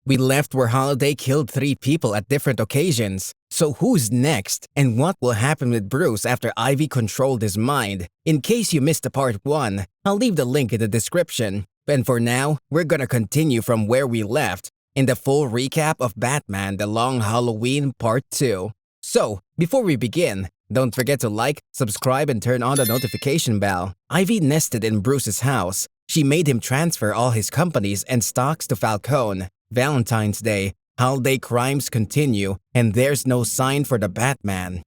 We left where Holiday killed 3 people at different occasions. So who's next? And what will happen with Bruce after Ivy controlled his mind? In case you missed the part 1, I'll leave the link in the description. And for now, we're gonna continue from where we left in the full recap of Batman The Long Halloween Part 2. So, before we begin, don't forget to like, subscribe, and turn on the notification bell. Ivy nested in Bruce's house. She made him transfer all his companies and stocks to Falcone. Valentine's Day, holiday crimes continue, and there's no sign for the Batman.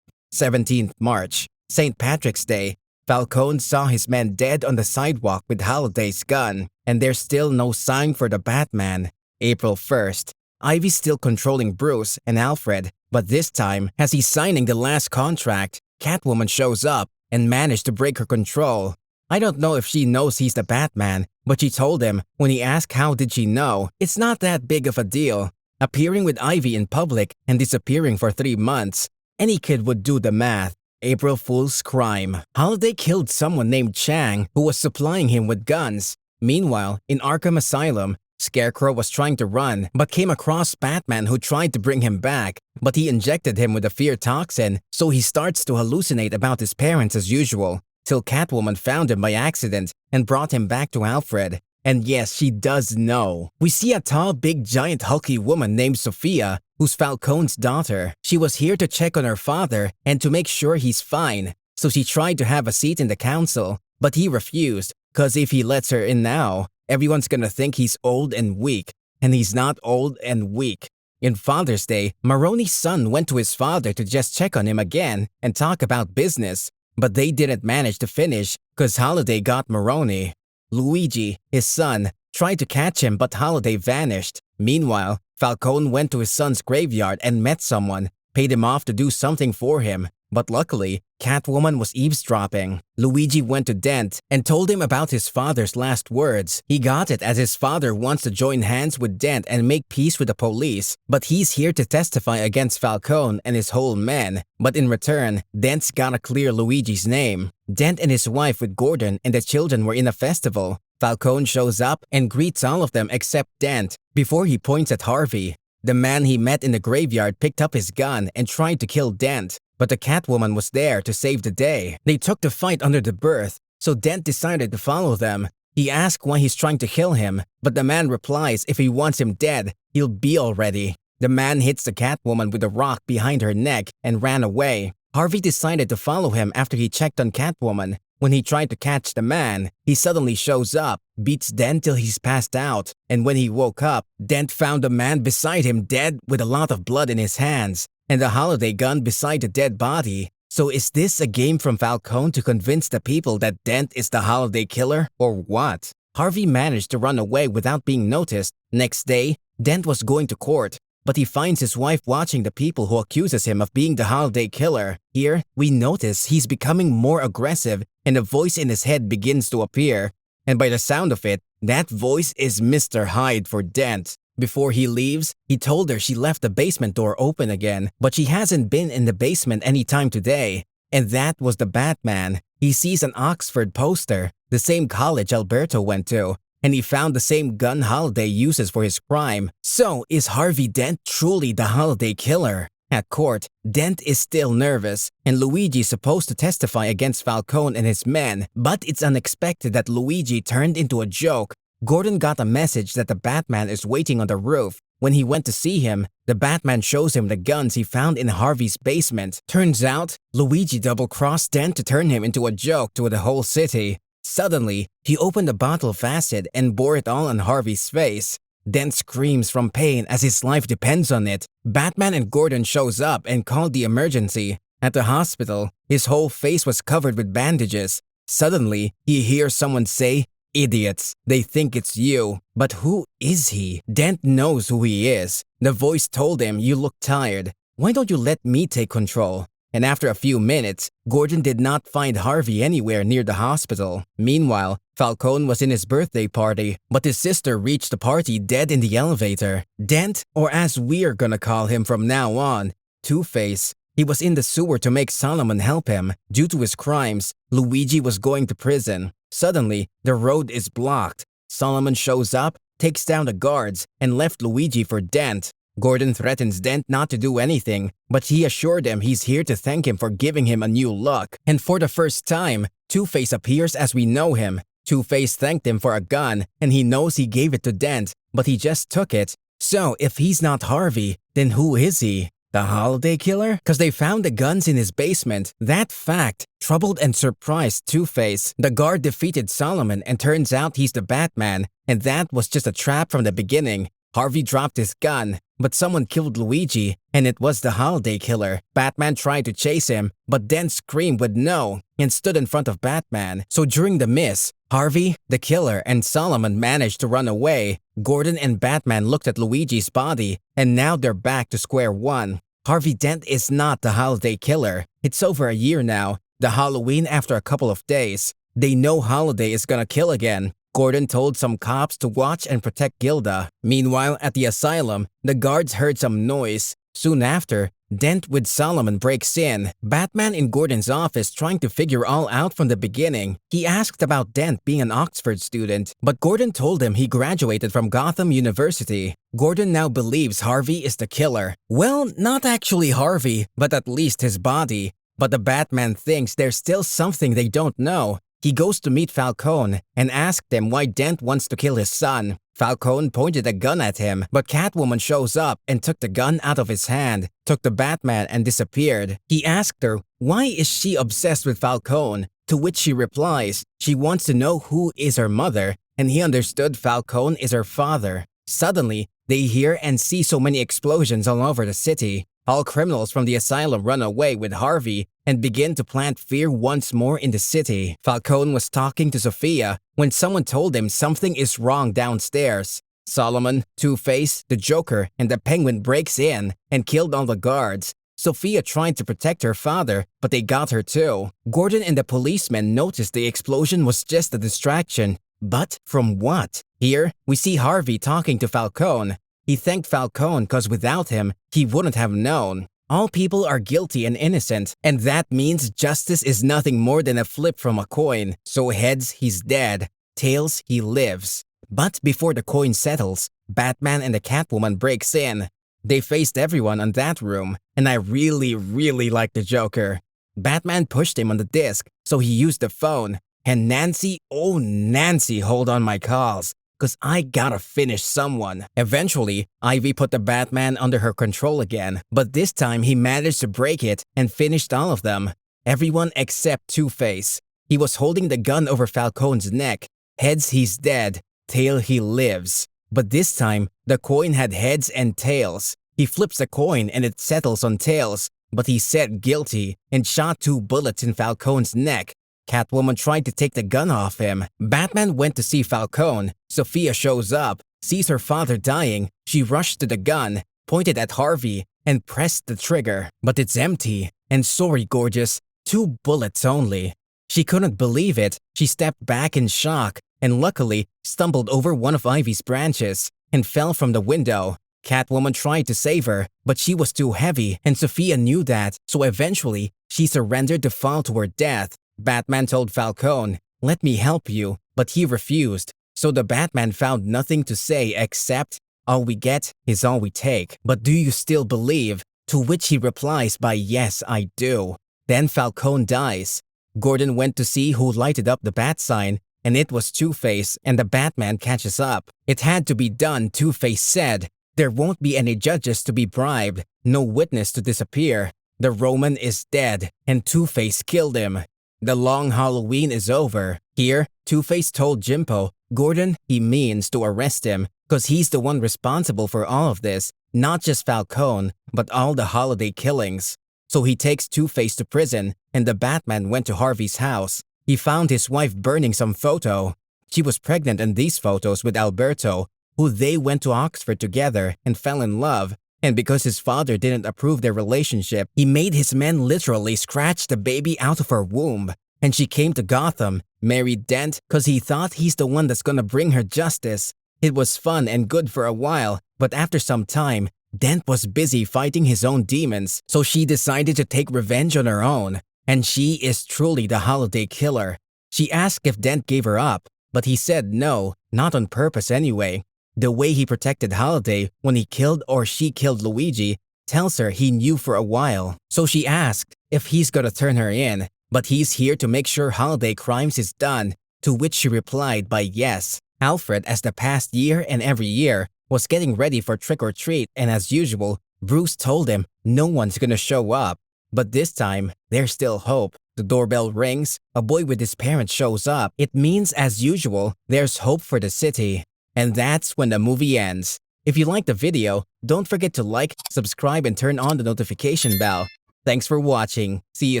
17th March, St. Patrick's Day. Falcone saw his men dead on the sidewalk with Holiday's gun, and there's still no sign for the Batman. April 1st, Ivy's still controlling Bruce and Alfred, but this time, as he's signing the last contract, Catwoman shows up and managed to break her control. I don't know if she knows he's the Batman, but she told him when he asked how did she know, it's not that big of a deal. Appearing with Ivy in public and disappearing for 3 months, any kid would do the math. April Fool's crime. Holiday killed someone named Chang who was supplying him with guns. Meanwhile, in Arkham Asylum, Scarecrow was trying to run but came across Batman who tried to bring him back, but he injected him with a fear toxin, so he starts to hallucinate about his parents as usual, till Catwoman found him by accident and brought him back to Alfred. And yes, she does know. We see a tall, big, giant, hulky woman named Sophia, who's Falcone's daughter. She was here to check on her father and to make sure he's fine, so she tried to have a seat in the council, but he refused, cause if he lets her in now, everyone's gonna think he's old and weak, and he's not old and weak. In Father's Day, Maroni's son went to his father to just check on him again and talk about business, but they didn't manage to finish cause Holiday got Maroni. Luigi, his son, tried to catch him but Holiday vanished. Meanwhile, Falcone went to his son's graveyard and met someone, paid him off to do something for him, but luckily, Catwoman was eavesdropping. Luigi went to Dent and told him about his father's last words. He got it as his father wants to join hands with Dent and make peace with the police, but he's here to testify against Falcone and his whole men. But in return, Dent's gotta clear Luigi's name. Dent and his wife with Gordon and the children were in a festival. Falcone shows up and greets all of them except Dent before he points at Harvey. The man he met in the graveyard picked up his gun and tried to kill Dent, but the Catwoman was there to save the day. They took the fight under the berth, so Dent decided to follow them. He asked why he's trying to kill him, but the man replies if he wants him dead, he'll be already. The man hits the Catwoman with a rock behind her neck and ran away. Harvey decided to follow him after he checked on Catwoman. When he tried to catch the man, he suddenly shows up, beats Dent till he's passed out, and when he woke up, Dent found the man beside him dead with a lot of blood in his hands, and the Holiday gun beside the dead body. So is this a game from Falcone to convince the people that Dent is the Holiday killer, or what? Harvey managed to run away without being noticed. Next day, Dent was going to court, but he finds his wife watching the people who accuses him of being the Holiday killer. Here, we notice he's becoming more aggressive and a voice in his head begins to appear. And by the sound of it, that voice is Mr. Hyde for Dent. Before he leaves, he told her she left the basement door open again, but she hasn't been in the basement anytime today. And that was the Batman. He sees an Oxford poster, the same college Alberto went to, and he found the same gun Holiday uses for his crime. So, is Harvey Dent truly the Holiday killer? At court, Dent is still nervous, and Luigi is supposed to testify against Falcone and his men, but it's unexpected that Luigi turned into a joke. Gordon got a message that the Batman is waiting on the roof. When he went to see him, the Batman shows him the guns he found in Harvey's basement. Turns out, Luigi double-crossed Dent to turn him into a joke to the whole city. Suddenly, he opened a bottle of acid and bore it all on Harvey's face. Dent screams from pain as his life depends on it. Batman and Gordon shows up and called the emergency. At the hospital, his whole face was covered with bandages. Suddenly, he hears someone say, "Idiots, they think it's you." But who is he? Dent knows who he is. The voice told him, "You look tired. Why don't you let me take control?" And after a few minutes, Gordon did not find Harvey anywhere near the hospital. Meanwhile, Falcone was in his birthday party, but his sister reached the party dead in the elevator. Dent, or as we're gonna call him from now on, Two-Face. He was in the sewer to make Solomon help him. Due to his crimes, Luigi was going to prison. Suddenly, the road is blocked. Solomon shows up takes down the guards, and left Luigi for Dent. Gordon threatens Dent not to do anything, but he assured him he's here to thank him for giving him a new look. And for the first time, Two-Face appears as we know him. Two-Face thanked him for a gun, and he knows he gave it to Dent, but he just took it. So if he's not Harvey, then who is he? The holiday killer? Cause they found the guns in his basement. That fact troubled and surprised Two-Face. The guard defeated Solomon and turns out he's the Batman, and that was just a trap from the beginning. Harvey dropped his gun, but someone killed Luigi, and it was the holiday killer. Batman tried to chase him, but Dent screamed with no and stood in front of Batman. So during the miss, Harvey, the killer, and Solomon managed to run away. Gordon and Batman looked at Luigi's body, and now they're back to square one. Harvey Dent is not the holiday killer. It's over a year now, the Halloween after a couple of days. They know Holiday is gonna kill again. Gordon told some cops to watch and protect Gilda. Meanwhile, at the asylum, the guards heard some noise. Soon after, Dent with Solomon breaks in. Batman in Gordon's office trying to figure all out from the beginning. He asked about Dent being an Oxford student, but Gordon told him he graduated from Gotham University. Gordon now believes Harvey is the killer. Well, not actually Harvey, but at least his body. But the Batman thinks there's still something they don't know. He goes to meet Falcone and asked him why Dent wants to kill his son. Falcone pointed a gun at him, but Catwoman shows up and took the gun out of his hand, took the Batman and disappeared. He asked her, why is she obsessed with Falcone? To which she replies, she wants to know who is her mother, and he understood Falcone is her father. Suddenly, they hear and see so many explosions all over the city. All criminals from the asylum run away with Harvey and begin to plant fear once more in the city. Falcone was talking to Sophia when someone told him something is wrong downstairs. Solomon, Two-Face, the Joker, and the Penguin breaks in and killed all the guards. Sophia tried to protect her father, but they got her too. Gordon and the policemen noticed the explosion was just a distraction. But from what? Here, we see Harvey talking to Falcone. He thanked Falcone cause without him, he wouldn't have known. All people are guilty and innocent, and that means justice is nothing more than a flip from a coin. So heads, he's dead. Tails, he lives. But before the coin settles, Batman and the Catwoman breaks in. They faced everyone in that room, and I really like the Joker. Batman pushed him on the disc, so he used the phone. And Nancy, oh Nancy, hold on my calls. Cause I gotta finish someone. Eventually, Ivy put the Batman under her control again, but this time he managed to break it and finished all of them. Everyone except Two-Face. He was holding the gun over Falcone's neck. Heads, he's dead. Tail, he lives. But this time, the coin had heads and tails. He flips the coin and it settles on tails, but he said guilty and shot 2 bullets in Falcone's neck. Catwoman tried to take the gun off him. Batman went to see Falcone. Sophia shows up, sees her father dying. She rushed to the gun, pointed at Harvey, and pressed the trigger. But it's empty. And sorry, gorgeous, 2 bullets only. She couldn't believe it. She stepped back in shock, and luckily stumbled over one of Ivy's branches and fell from the window. Catwoman tried to save her, but she was too heavy, and Sophia knew that, so eventually, she surrendered to fall to her death. Batman told Falcone, let me help you, but he refused. So the Batman found nothing to say except, all we get is all we take. But do you still believe? To which he replies by yes, I do. Then Falcone dies. Gordon went to see who lighted up the bat sign, and it was Two-Face, and the Batman catches up. It had to be done, Two-Face said. There won't be any judges to be bribed, no witness to disappear. The Roman is dead, and Two-Face killed him. The long Halloween is over. Here, Two-Face told Jimpo, Gordon, he means to arrest him, cause he's the one responsible for all of this, not just Falcone, but all the holiday killings. So he takes Two-Face to prison, and the Batman went to Harvey's house. He found his wife burning some photo. She was pregnant in these photos with Alberto, who they went to Oxford together and fell in love. And because his father didn't approve their relationship, he made his men literally scratch the baby out of her womb. And she came to Gotham, married Dent, cause he thought he's the one that's gonna bring her justice. It was fun and good for a while, but after some time, Dent was busy fighting his own demons, so she decided to take revenge on her own. And she is truly the holiday killer. She asked if Dent gave her up, but he said no, not on purpose anyway. The way he protected Holiday when he killed or she killed Luigi tells her he knew for a while. So she asked if he's gonna turn her in, but he's here to make sure Holiday crimes is done, to which she replied by yes. Alfred, as the past year and every year, was getting ready for trick-or-treat, and as usual, Bruce told him no one's gonna show up. But this time, there's still hope. The doorbell rings, a boy with his parents shows up. It means, as usual, there's hope for the city. And that's when the movie ends. If you liked the video, don't forget to like, subscribe, and turn on the notification bell. Thanks for watching. See you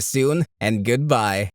soon, and goodbye.